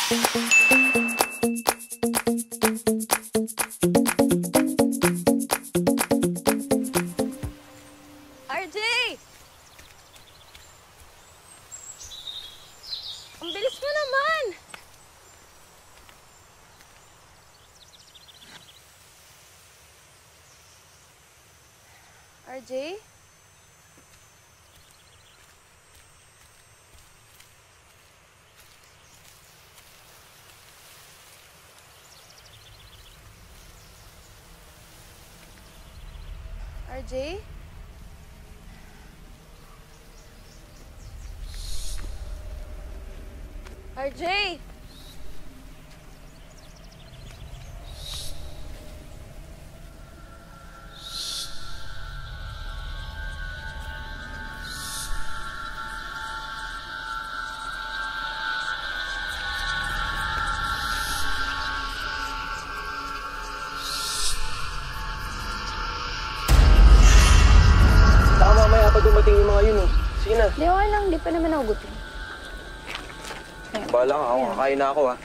RJ! Ang bilis mo naman! RJ? RJ? RJ! Baka mamaya pa dumating yung mga yun eh. Sige na. Di okay lang, di pa naman ako gutom. Bala nga, ako kakain na ako ha.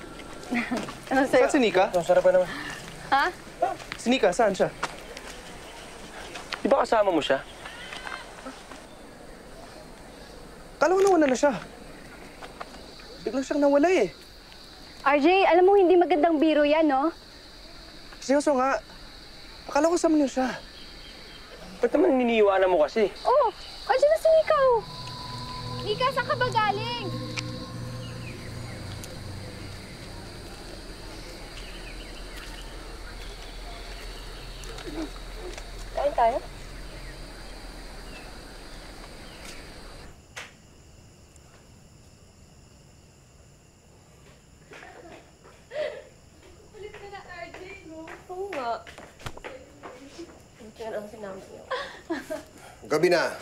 Ano sa'yo? Saan si Nika? Ang sarap pa naman. Ha? Si Nika, saan siya? Di ba kasama mo siya? Kala ko nawala na siya. Biglang siyang nawala eh. RJ, alam mo hindi magandang biro yan, no? Seryoso nga. Akala ko kasama niyo siya. Ba't naman niniiwanan mo kasi? Oh, andyan na si Nika, oh. Nika, saan ka ba galing? Kain tayo? Ulit ka na, RJ, no? Oo nga. Ito ang sinabi niyo. Gabi na.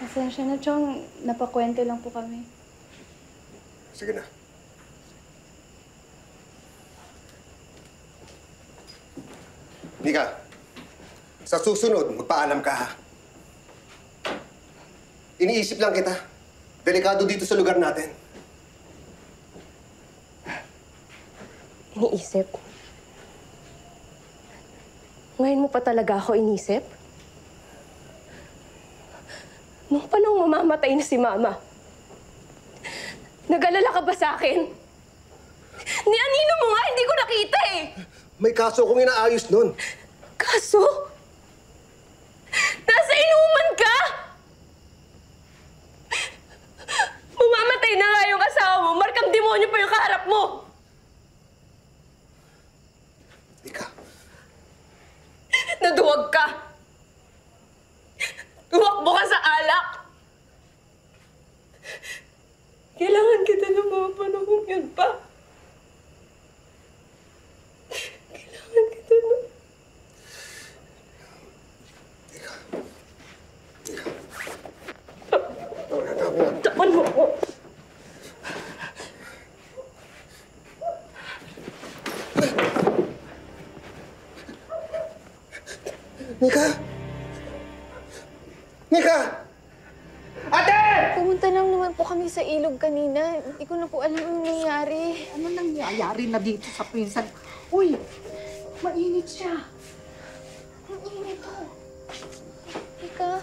Pasensya na, Chong. Napakwento lang po kami. Sige na. Nika, sa susunod, magpaalam ka ha. Iniisip lang kita. Delikado dito sa lugar natin. Iniisip? Ngayon mo pa talaga ako inisip? Nung panong mamamatay na si Mama, nag-alala ka ba sa akin? Ni-anino mo nga, hindi ko nakita eh! May kaso akong inaayos nun. Kaso? Nasa inuman ka? Mamamatay na nga yung asawa mo, markang demonyo pa yung kaharap mo! Nika. Naduwag ka! Tumakbo ka sa alak! Kailangan kita ng mga panahon yun pa. Kailangan kita na. Nika. Tapan mo ako. Nika! Nika! Ate! Pumunta lang naman po kami sa ilog kanina. Hindi ko na po alam ang nangyari. Ano nangyayari na dito sa pinsan? Uy, mainit siya. Ang init po. Ika.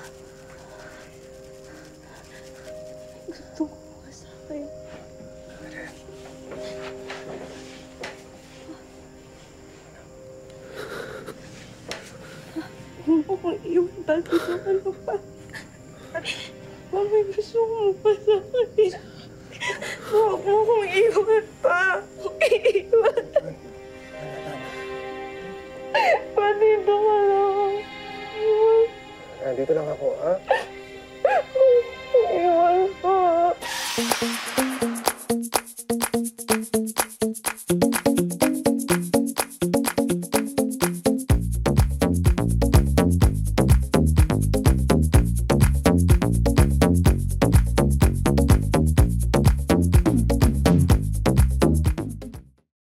Gusto ko ka sa akin. Huwag mo kong iwan dati sa ano pa. Mami, gusto mo pa sa akin. Huwag mo kong iwan pa. Iwan. Dito ka lang. Iwan. Dito lang ako, ha?